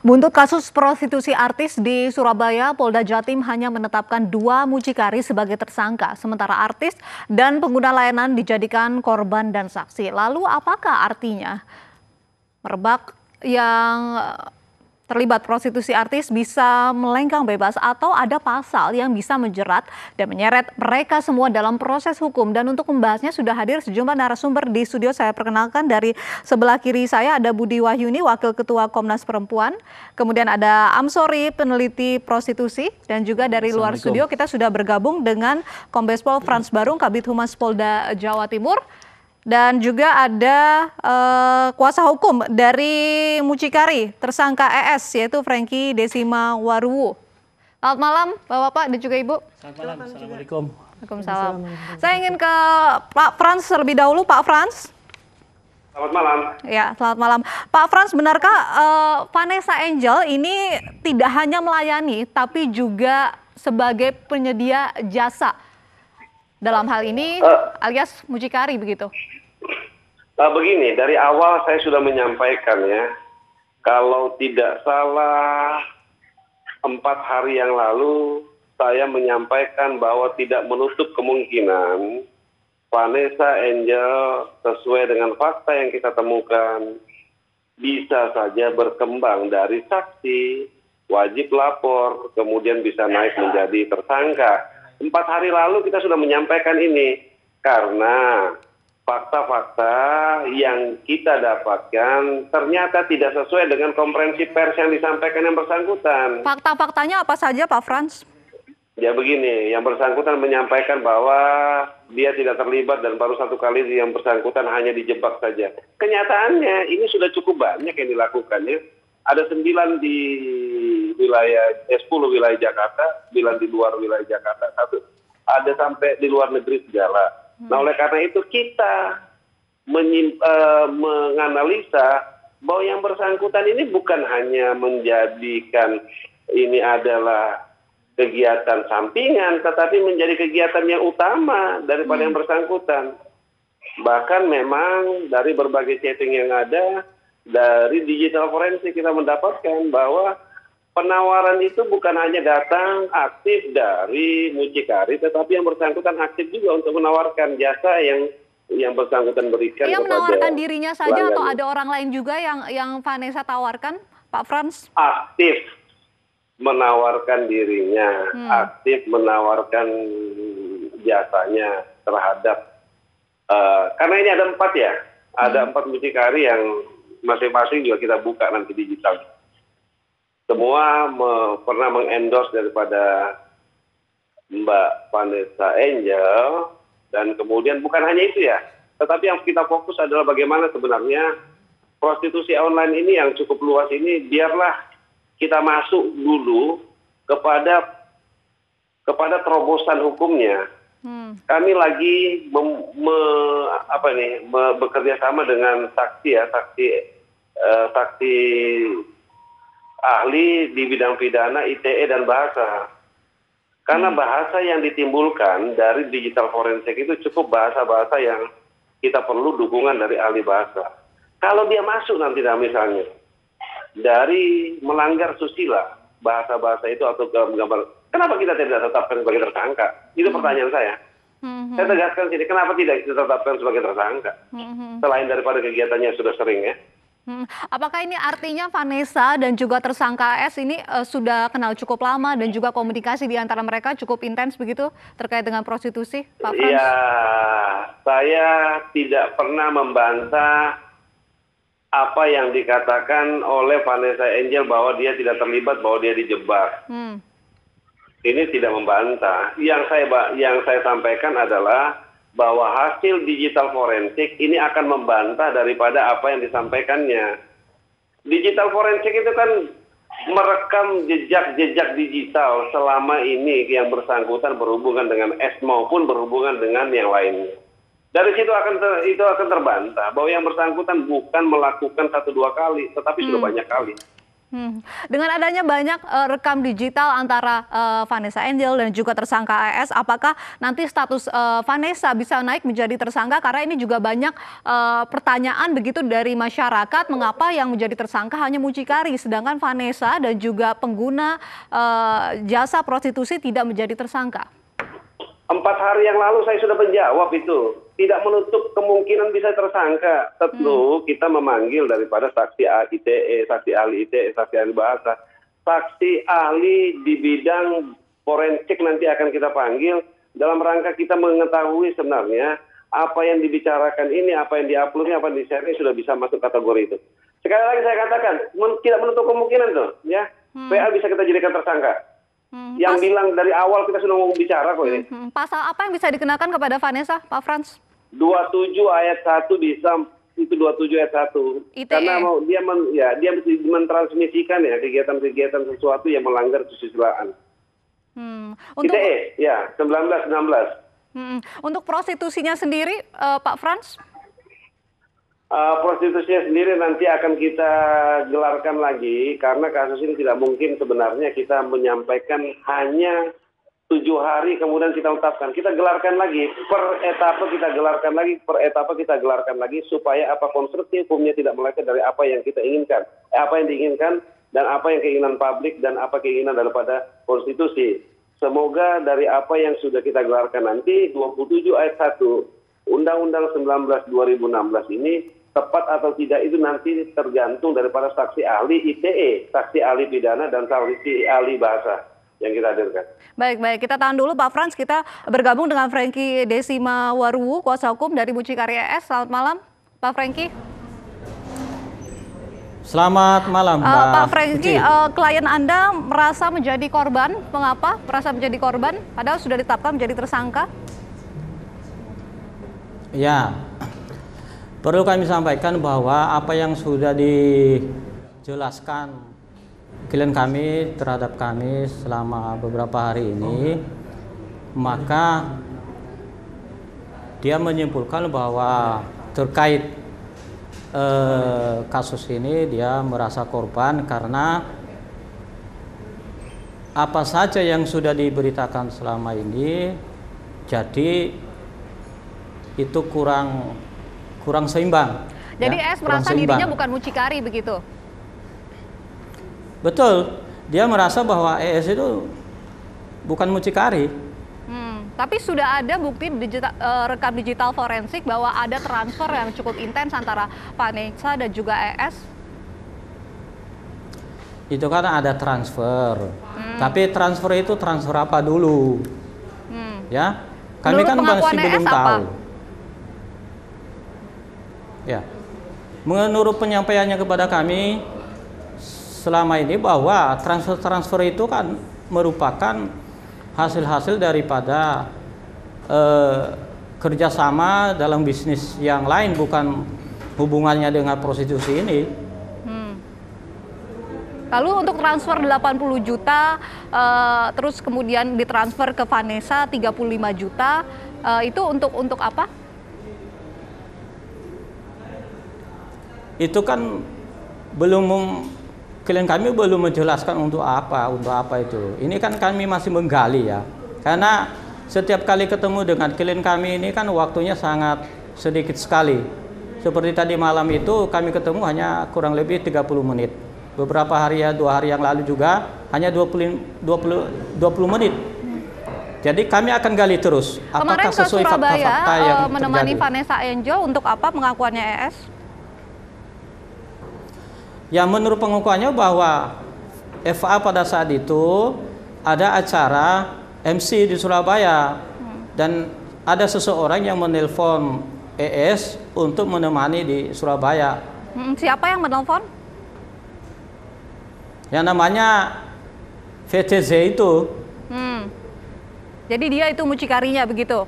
Buntut kasus prostitusi artis di Surabaya, Polda Jatim hanya menetapkan 2 mucikari sebagai tersangka, sementara artis dan pengguna layanan dijadikan korban dan saksi. Lalu apakah artinya? Merebak yang terlibat prostitusi artis bisa melenggang bebas atau ada pasal yang bisa menjerat dan menyeret mereka semua dalam proses hukum. Dan untuk membahasnya sudah hadir sejumlah narasumber di studio. Saya perkenalkan dari sebelah kiri saya ada Budi Wahyuni, Wakil Ketua Komnas Perempuan. Kemudian ada Amsori, peneliti prostitusi. Dan juga dari luar studio kita sudah bergabung dengan Kombes Pol Frans Barung, Kabid Humas Polda Jawa Timur. Dan juga ada kuasa hukum dari mucikari tersangka ES yaitu Franky Desima Waruwu. Selamat malam Bapak-Bapak dan juga Ibu. Selamat malam. Assalamualaikum. Waalaikumsalam. Saya ingin ke Pak Frans terlebih dahulu. Pak Frans. Selamat malam. Ya, selamat malam. Pak Frans, benarkah Vanessa Angel ini tidak hanya melayani tapi juga sebagai penyedia jasa dalam hal ini alias mucikari begitu? Begini, dari awal saya sudah menyampaikan ya, kalau tidak salah 4 hari yang lalu saya menyampaikan bahwa tidak menutup kemungkinan Vanessa Angel sesuai dengan fakta yang kita temukan bisa saja berkembang dari saksi, wajib lapor, kemudian bisa naik menjadi tersangka. 4 hari lalu kita sudah menyampaikan ini karena fakta-fakta yang kita dapatkan ternyata tidak sesuai dengan konferensi pers yang disampaikan yang bersangkutan. Fakta-faktanya apa saja Pak Frans? Ya begini, yang bersangkutan menyampaikan bahwa dia tidak terlibat dan baru 1 kali yang bersangkutan hanya dijebak saja. Kenyataannya ini sudah cukup banyak yang dilakukannya. Ada 9 di wilayah, 10 wilayah Jakarta, 9 di luar wilayah Jakarta, 1 ada sampai di luar negeri segala. Nah oleh karena itu kita menganalisa bahwa yang bersangkutan ini bukan hanya menjadikan ini adalah kegiatan sampingan, tetapi menjadi kegiatan yang utama daripada yang bersangkutan. Bahkan memang dari berbagai chatting yang ada, dari digital forensik kita mendapatkan bahwa penawaran itu bukan hanya datang aktif dari mucikari, tetapi yang bersangkutan aktif juga untuk menawarkan jasa yang bersangkutan berikan. Yang menawarkan dirinya saja pelanggan. Atau ada orang lain juga yang Vanessa tawarkan, Pak Frans? Aktif menawarkan dirinya, aktif menawarkan jasanya terhadap, karena ini ada 4 ya, ada 4 mucikari yang masing-masing juga kita buka nanti digital. Semua pernah mengendorse daripada Mbak Vanessa Angel, dan kemudian bukan hanya itu ya, tetapi yang kita fokus adalah bagaimana sebenarnya prostitusi online ini yang cukup luas ini, biarlah kita masuk dulu kepada terobosan hukumnya. Kami lagi bekerja sama dengan saksi ahli di bidang pidana, ITE, dan bahasa. Karena bahasa yang ditimbulkan dari digital forensik itu cukup bahasa-bahasa yang kita perlu dukungan dari ahli bahasa. Kalau dia masuk nanti misalnya dari melanggar susila, bahasa-bahasa itu atau gambar, kenapa kita tidak tetapkan sebagai tersangka? Itu pertanyaan saya. Saya tegaskan sini, kenapa tidak ditetapkan sebagai tersangka? Selain daripada kegiatannya sudah sering ya. Apakah ini artinya Vanessa dan juga tersangka S ini sudah kenal cukup lama dan juga komunikasi di antara mereka cukup intens begitu terkait dengan prostitusi, Pak Frans? Iya, saya tidak pernah membantah apa yang dikatakan oleh Vanessa Angel bahwa dia tidak terlibat, bahwa dia dijebak. Ini tidak membantah. Yang saya sampaikan adalah bahwa hasil digital forensik ini akan membantah daripada apa yang disampaikannya. Digital forensik itu kan merekam jejak-jejak digital selama ini yang bersangkutan berhubungan dengan S maupun berhubungan dengan yang lainnya. Dari situ itu akan terbantah bahwa yang bersangkutan bukan melakukan 1-2 kali, tetapi sudah banyak kali. Dengan adanya banyak rekam digital antara Vanessa Angel dan juga tersangka ES, apakah nanti status Vanessa bisa naik menjadi tersangka? Karena ini juga banyak pertanyaan begitu dari masyarakat, mengapa yang menjadi tersangka hanya mucikari, sedangkan Vanessa dan juga pengguna jasa prostitusi tidak menjadi tersangka? 4 hari yang lalu saya sudah menjawab itu. Tidak menutup kemungkinan bisa tersangka. Tentu kita memanggil daripada saksi ITE, saksi ahli ITE, saksi ahli bahasa. Saksi ahli di bidang forensik nanti akan kita panggil dalam rangka kita mengetahui sebenarnya apa yang dibicarakan ini, apa yang di-uploadnya, apa yang di-share sudah bisa masuk kategori itu. Sekali lagi saya katakan, tidak menutup kemungkinan tuh, ya. PA bisa kita jadikan tersangka. Yang bilang dari awal kita sudah mau bicara kok ini. Pasal apa yang bisa dikenakan kepada Vanessa, Pak Frans? 27 ayat 1 bisa, itu 27 ayat 1. ITE. Karena dia mentransmisikan ya kegiatan-kegiatan sesuatu yang melanggar kesusilaan. Untuk ITE, ya 19-16. Untuk prostitusinya sendiri, Pak Frans? Prostitusinya sendiri nanti akan kita gelarkan lagi karena kasus ini tidak mungkin sebenarnya kita menyampaikan hanya 7 hari kemudian kita tetapkan. Kita gelarkan lagi per etapa, kita gelarkan lagi supaya apa konstruksi hukumnya tidak meleset dari apa yang kita inginkan, apa yang diinginkan dan apa yang keinginan publik dan apa keinginan daripada konstitusi. Semoga dari apa yang sudah kita gelarkan nanti 27 ayat 1 Undang-Undang 19 2016 ini tepat atau tidak itu nanti tergantung daripada saksi ahli ITE, saksi ahli pidana, dan saksi ahli bahasa yang kita hadirkan. Baik, kita tahan dulu Pak Frans, kita bergabung dengan Franky Desima Waruwu, kuasa hukum dari Mucikari ES. Selamat malam, Pak Franky. Selamat malam, Mbak Pak Franky, klien Anda merasa menjadi korban, mengapa merasa menjadi korban, padahal sudah ditetapkan menjadi tersangka? Ya, perlu kami sampaikan bahwa apa yang sudah dijelaskan klien kami terhadap kami selama beberapa hari ini, maka dia menyimpulkan bahwa terkait kasus ini dia merasa korban karena apa saja yang sudah diberitakan selama ini jadi itu kurang seimbang. Jadi ya, ES merasa dirinya bukan mucikari begitu? Betul, dia merasa bahwa ES itu bukan mucikari. Tapi sudah ada bukti rekam digital forensik bahwa ada transfer yang cukup intens antara Vanessa dan juga ES. Itu kan ada transfer, tapi transfer itu transfer apa dulu? Ya, kami kan masih belum tahu. Ya, menurut penyampaiannya kepada kami selama ini bahwa transfer itu kan merupakan hasil-hasil daripada kerjasama dalam bisnis yang lain, bukan hubungannya dengan prostitusi ini. Lalu untuk transfer 80 juta, terus kemudian ditransfer ke Vanessa 35 juta, itu untuk apa? Itu kan klien kami belum menjelaskan untuk apa itu. Ini kan kami masih menggali ya. Karena setiap kali ketemu dengan klien kami ini kan waktunya sangat sedikit sekali. Seperti tadi malam itu kami ketemu hanya kurang lebih 30 menit. Beberapa hari 2 hari yang lalu juga hanya 20 menit. Jadi kami akan gali terus apakah sesuai fakta-fakta yang menemani terjadi. Vanessa Angel untuk apa pengakuannya ES? Ya, menurut pengakuannya bahwa FA pada saat itu ada acara MC di Surabaya dan ada seseorang yang menelpon ES untuk menemani di Surabaya. Siapa yang menelpon? Yang namanya VTZ itu. Jadi dia itu mucikarinya begitu?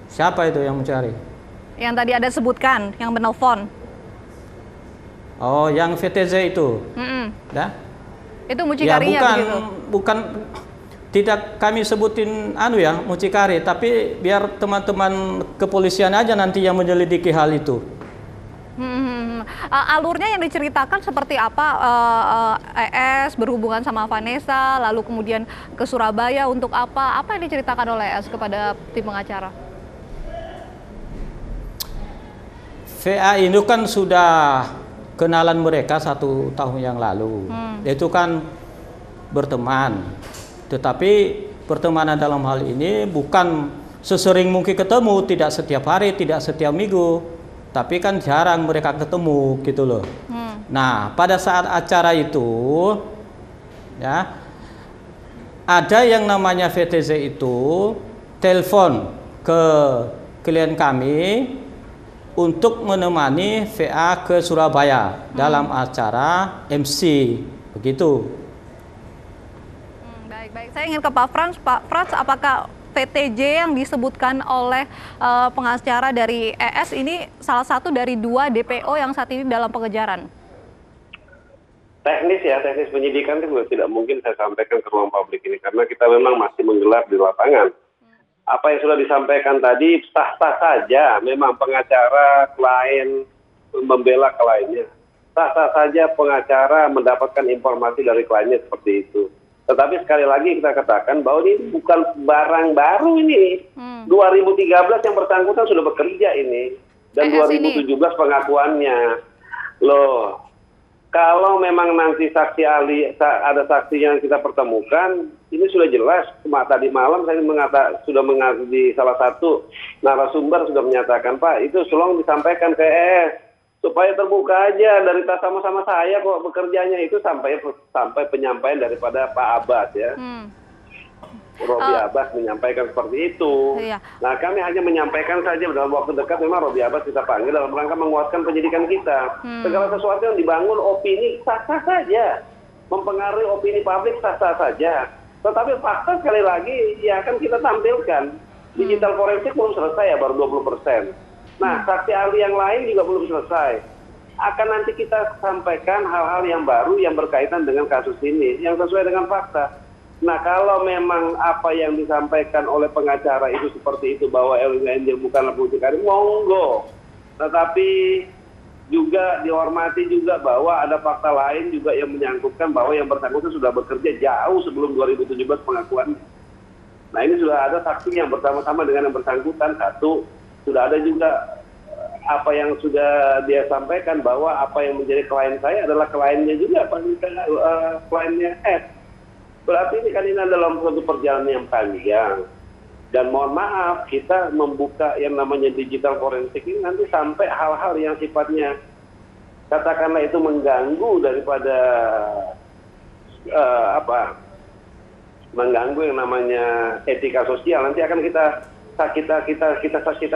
Siapa itu yang mencari? Yang tadi ada sebutkan, yang menelpon. Oh, yang VTZ itu. Ya? Itu mucikarinya ya, begitu? Bukan, tidak kami sebutin mucikari, tapi biar teman-teman kepolisian aja nanti yang menyelidiki hal itu. Alurnya yang diceritakan seperti apa? ES berhubungan sama Vanessa, lalu kemudian ke Surabaya untuk apa? Apa yang diceritakan oleh ES kepada tim pengacara? VA ini kan sudah kenalan mereka 1 tahun yang lalu. Itu kan berteman. Tetapi pertemanan dalam hal ini bukan sesering mungkin ketemu, tidak setiap hari, tidak setiap minggu. Tapi kan jarang mereka ketemu gitu loh. Nah, pada saat acara itu ya ada yang namanya VTZ itu telepon ke klien kami untuk menemani VA ke Surabaya dalam acara MC, begitu. Baik. Saya ingin ke Pak Frans. Pak Frans, apakah VTJ yang disebutkan oleh pengacara dari ES ini salah satu dari 2 DPO yang saat ini dalam pengejaran? Teknis penyidikan itu tidak mungkin saya sampaikan ke ruang publik ini karena kita memang masih menggelar di lapangan. Apa yang sudah disampaikan tadi sah-sah saja, memang pengacara klien membela kliennya. Sah-sah saja pengacara mendapatkan informasi dari kliennya seperti itu. Tetapi sekali lagi kita katakan bahwa ini bukan barang baru ini. 2013 yang bersangkutan sudah bekerja ini. Dan 2017 pengakuannya. Loh, kalau memang nanti saksi ahli, ada saksi yang kita pertemukan, ini sudah jelas. Tadi malam saya sudah di salah satu narasumber sudah menyatakan, Pak, itu tolong disampaikan ke ES supaya terbuka aja dari sama-sama saya kok bekerjanya itu sampai penyampaian daripada Pak Abbas ya. Robi Abbas menyampaikan seperti itu. Iya. Nah, kami hanya menyampaikan saja dalam waktu dekat memang Robi Abbas kita panggil dalam rangka menguatkan penyidikan kita. Segala sesuatu yang dibangun opini sah-sah saja. Mempengaruhi opini publik sah-sah saja. Tetapi fakta sekali lagi ya akan kita tampilkan. Digital forensik belum selesai ya, baru 20%. Nah, saksi ahli yang lain juga belum selesai. Akan nanti kita sampaikan hal-hal yang baru yang berkaitan dengan kasus ini, yang sesuai dengan fakta. Nah, kalau memang apa yang disampaikan oleh pengacara itu seperti itu, bahwa Erwin Angel bukanlah mucikari, monggo. Tetapi juga dihormati juga bahwa ada fakta lain juga yang menyangkutkan bahwa yang bersangkutan sudah bekerja jauh sebelum 2017 pengakuannya. Nah, ini sudah ada saksi yang bersama-sama dengan yang bersangkutan. Satu, sudah ada juga apa yang sudah dia sampaikan bahwa apa yang menjadi klien saya adalah kliennya juga, kliennya S. Berarti ini kan ini adalah suatu perjalanan yang panjang. Dan mohon maaf, kita membuka yang namanya digital forensik ini nanti sampai hal-hal yang sifatnya katakanlah itu mengganggu daripada mengganggu yang namanya etika sosial. Nanti akan kita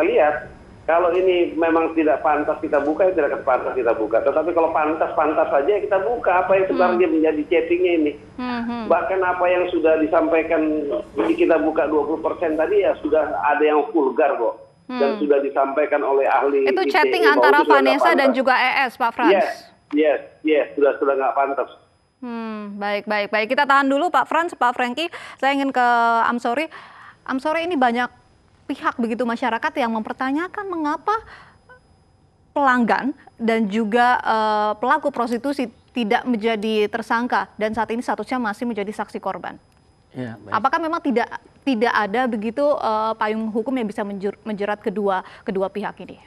lihat. Kalau ini memang tidak pantas kita buka, itu tidak pantas kita buka. Tetapi kalau pantas saja kita buka apa yang sebenarnya menjadi chattingnya ini. Bahkan apa yang sudah disampaikan kita buka 20% tadi ya sudah ada yang vulgar kok. Dan sudah disampaikan oleh ahli. Itu chatting antara Vanessa dan juga ES, Pak Frans? Yes, sudah nggak pantas. Baik. Kita tahan dulu Pak Frans, Pak Franky. Saya ingin ke Amsori. Amsori, ini banyak pihak begitu masyarakat yang mempertanyakan mengapa pelanggan dan juga pelaku prostitusi tidak menjadi tersangka dan saat ini statusnya masih menjadi saksi korban. Ya, apakah memang tidak ada begitu payung hukum yang bisa menjerat kedua pihak ini?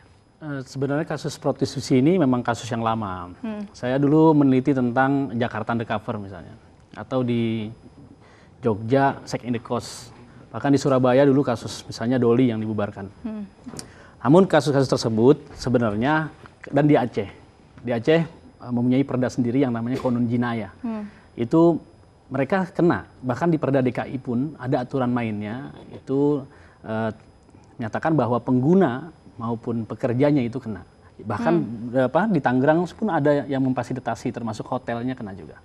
Sebenarnya kasus prostitusi ini memang kasus yang lama. Saya dulu meneliti tentang Jakarta Undercover misalnya, atau di Jogja Sex in the Coast. Bahkan di Surabaya dulu kasus misalnya Doli yang dibubarkan. Namun kasus-kasus tersebut sebenarnya, dan di Aceh mempunyai perda sendiri yang namanya Konun Jinaya. Itu mereka kena, bahkan di perda DKI pun ada aturan mainnya, itu menyatakan bahwa pengguna maupun pekerjanya itu kena. Bahkan di Tangerang pun ada yang memfasilitasi, termasuk hotelnya kena juga.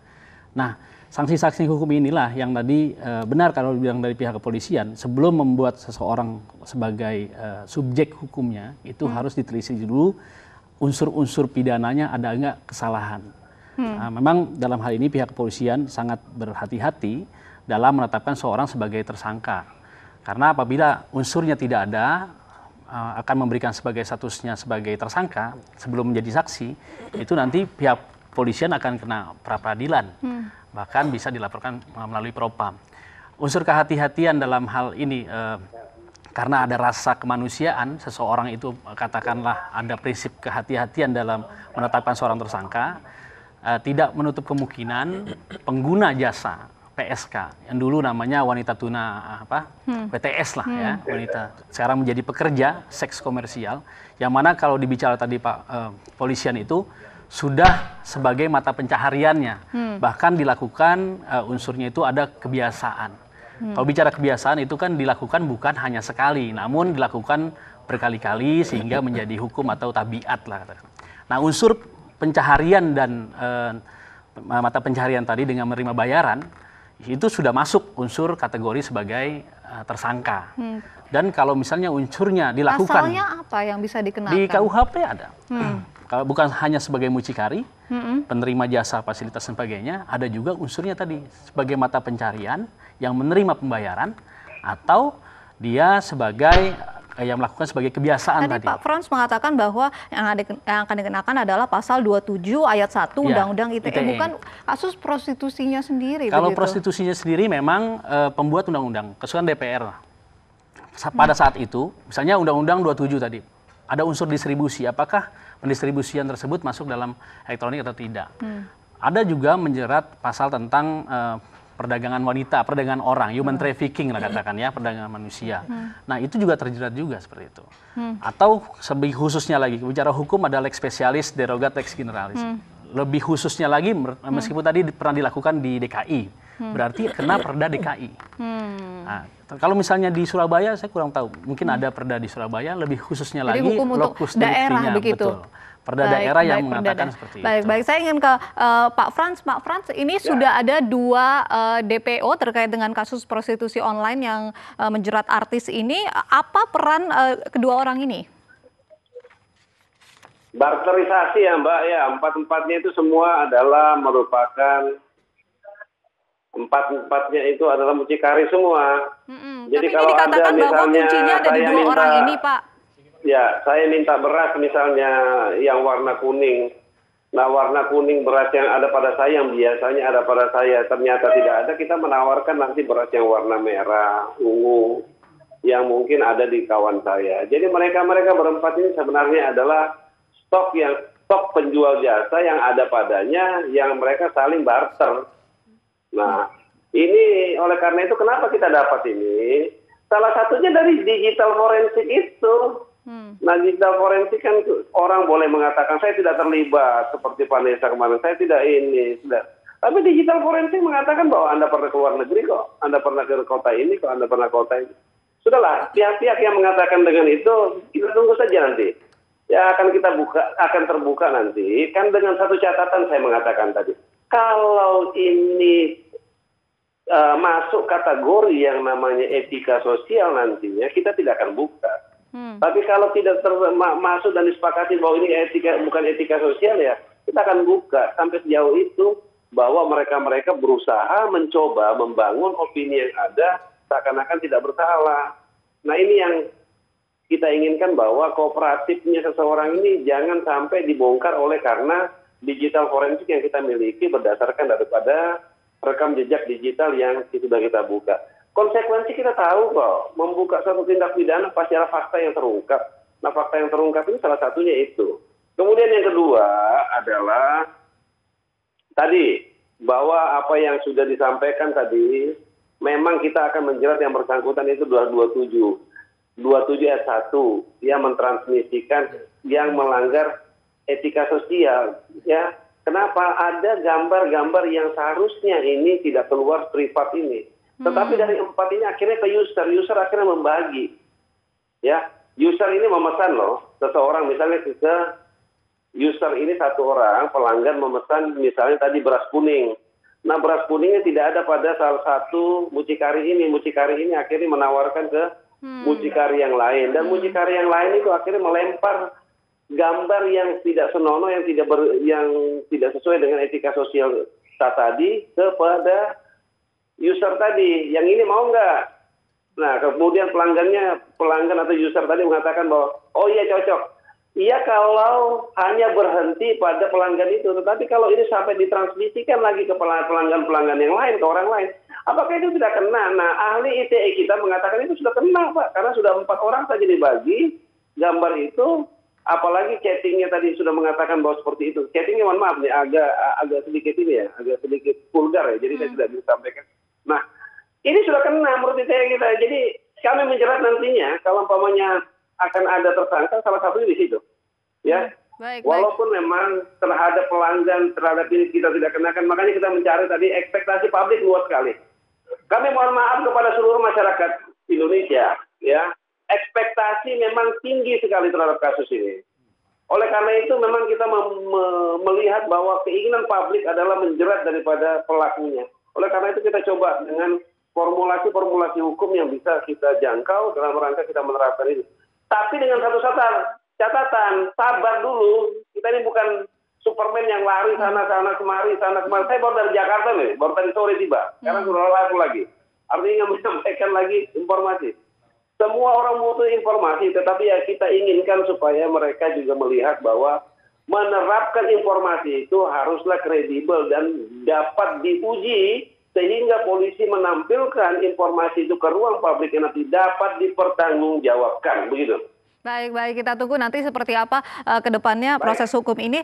Nah, sanksi-sanksi hukum inilah yang tadi benar kalau bilang dari pihak kepolisian, sebelum membuat seseorang sebagai subjek hukumnya, itu harus diteliti dulu unsur-unsur pidananya ada enggak kesalahan. Nah, memang dalam hal ini pihak kepolisian sangat berhati-hati dalam menetapkan seorang sebagai tersangka. Karena apabila unsurnya tidak ada, akan memberikan sebagai statusnya sebagai tersangka sebelum menjadi saksi, itu nanti pihak polisian akan kena pra-peradilan, bahkan bisa dilaporkan melalui propam. Unsur kehati-hatian dalam hal ini karena ada rasa kemanusiaan, seseorang itu katakanlah ada prinsip kehati-hatian dalam menetapkan seorang tersangka, tidak menutup kemungkinan pengguna jasa PSK yang dulu namanya wanita tuna PTS lah ya, wanita sekarang menjadi pekerja seks komersial, yang mana kalau dibicara tadi Pak polisian itu sudah sebagai mata pencahariannya, bahkan dilakukan unsurnya itu ada kebiasaan. Kalau bicara kebiasaan itu kan dilakukan bukan hanya sekali, namun dilakukan berkali-kali sehingga menjadi hukum atau tabiat lah. Nah, unsur pencaharian dan mata pencaharian tadi dengan menerima bayaran itu sudah masuk unsur kategori sebagai tersangka. Dan kalau misalnya unsurnya dilakukan, pasalnya apa yang bisa dikenakan? Di KUHP ada. Kalau bukan hanya sebagai mucikari, penerima jasa, fasilitas dan sebagainya, ada juga unsurnya tadi sebagai mata pencarian yang menerima pembayaran atau dia sebagai yang melakukan sebagai kebiasaan tadi. Pak Frans mengatakan bahwa yang akan dikenakan adalah pasal 27 ayat 1 Undang-Undang ITE, bukan kasus prostitusinya sendiri. Kalau begitu? Prostitusinya sendiri memang pembuat undang-undang, kesukaan DPR lah. Pada saat itu, misalnya Undang-Undang 27 tadi, ada unsur distribusi, apakah pendistribusian tersebut masuk dalam elektronik atau tidak. Ada juga menjerat pasal tentang perdagangan wanita, perdagangan orang, human trafficking lah katakan ya, perdagangan manusia. Nah itu juga terjerat juga seperti itu. Atau lebih khususnya lagi, bicara hukum ada lex specialis, derogat lex generalis. Lebih khususnya lagi, meskipun tadi pernah dilakukan di DKI, berarti kena perda DKI. Nah, kalau misalnya di Surabaya saya kurang tahu, mungkin ada perda di Surabaya, lebih khususnya jadi lagi hukum untuk lokus daerah deliktinya, begitu. Betul. Perda daerah yang mengatakan seperti itu. Baik, saya ingin ke Pak Frans. Pak Frans, ini sudah ada 2 DPO terkait dengan kasus prostitusi online yang menjerat artis ini. Apa peran kedua orang ini? Barterisasi ya Mbak, ya empat-empatnya itu semua adalah merupakan empat-empatnya itu adalah mucikari semua. Jadi tapi kalau ini dikatakan ada bahwa misalnya kuncinya ada di 2 orang ini, Pak. Ya, saya minta beras misalnya yang warna kuning. Nah, warna kuning beras yang ada pada saya, yang biasanya ada pada saya, ternyata tidak ada, kita menawarkan nanti beras yang warna merah, ungu, yang mungkin ada di kawan saya. Jadi mereka berempat ini sebenarnya adalah stok penjual jasa yang ada padanya, yang mereka saling barter. Nah, ini oleh karena itu kenapa kita dapat ini? Salah satunya dari digital forensik itu. Nah, digital forensik kan orang boleh mengatakan saya tidak terlibat seperti Vanessa kemarin, saya tidak ini, tidak. Tapi digital forensik mengatakan bahwa Anda pernah ke luar negeri kok, Anda pernah ke kota ini kok, Anda pernah kota ini. Sudahlah, pihak-pihak yang mengatakan dengan itu kita tunggu saja nanti. Ya akan kita terbuka nanti. Kan dengan satu catatan saya mengatakan tadi, kalau ini masuk kategori yang namanya etika sosial nantinya, kita tidak akan buka. Tapi kalau tidak masuk dan disepakati bahwa ini bukan etika sosial ya, kita akan buka sampai sejauh itu bahwa mereka berusaha mencoba membangun opini yang ada seakan-akan tidak bersalah. Nah ini yang kita inginkan bahwa kooperatifnya seseorang ini jangan sampai dibongkar oleh karena digital forensik yang kita miliki berdasarkan daripada rekam jejak digital yang sudah kita buka. Konsekuensi kita tahu kok, membuka suatu tindak pidana pasti ada fakta yang terungkap. Nah fakta yang terungkap ini salah satunya itu. Kemudian yang kedua adalah tadi bahwa apa yang sudah disampaikan tadi, memang kita akan menjerat yang bersangkutan itu 27 ayat 1 yang mentransmisikan yang melanggar etika sosial. Ya, kenapa ada gambar-gambar yang seharusnya ini tidak keluar privat ini? Tetapi dari 4 ini akhirnya ke user akhirnya membagi. Ya, user ini memesan loh, seseorang misalnya ke user ini satu orang pelanggan memesan misalnya tadi beras kuning. Nah beras kuningnya tidak ada pada salah satu mucikari ini. Mucikari ini akhirnya menawarkan ke mucikari yang lain. Dan mucikari yang lain itu akhirnya melempar gambar yang tidak senonoh, yang tidak sesuai dengan etika sosial tadi kepada user tadi. Yang ini mau nggak? Nah, kemudian pelanggan atau user tadi mengatakan bahwa, oh iya cocok. Iya kalau hanya berhenti pada pelanggan itu, tetapi kalau ini sampai ditransmisikan lagi ke pelanggan-pelanggan yang lain, ke orang lain, apakah itu tidak kena? Nah, ahli ITE kita mengatakan itu sudah kena, Pak, karena sudah 4 orang saja dibagi gambar itu, apalagi chattingnya tadi sudah mengatakan bahwa seperti itu. Chattingnya mohon maaf nih, agak sedikit ini ya, agak sedikit vulgar ya, jadi saya tidak bisa sampaikan. Nah, ini sudah kena menurut ITE kita. Jadi kami menjerat nantinya kalau umpamanya akan ada tersangka, salah satunya di situ. Ya, walaupun memang terhadap pelanggan, terhadap ini kita tidak kenakan, makanya kita mencari tadi ekspektasi publik luas sekali. Kami mohon maaf kepada seluruh masyarakat Indonesia, ya, ekspektasi memang tinggi sekali terhadap kasus ini. Oleh karena itu memang kita melihat bahwa keinginan publik adalah menjerat daripada pelakunya. Oleh karena itu kita coba dengan formulasi-formulasi hukum yang bisa kita jangkau dalam rangka kita menerapkan ini. Tapi dengan satu catatan, sabar dulu. Kita ini bukan Superman yang lari sana kemari. Saya baru dari Jakarta nih, baru tadi sore tiba. Sekarang sudah lari lagi. Artinya menyampaikan lagi informasi. Semua orang butuh informasi, tetapi ya kita inginkan supaya mereka juga melihat bahwa menerapkan informasi itu haruslah kredibel dan dapat diuji sehingga polisi menampilkan informasi itu ke ruang publik yang nanti dapat dipertanggungjawabkan, begitu. Baik, kita tunggu nanti seperti apa ke depannya proses hukum ini.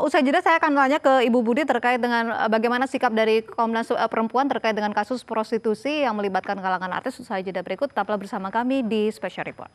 Usai jeda saya akan tanya ke Ibu Budi terkait dengan bagaimana sikap dari Komnas Perempuan terkait dengan kasus prostitusi yang melibatkan kalangan artis. Usai jeda berikut, tetaplah bersama kami di Special Report.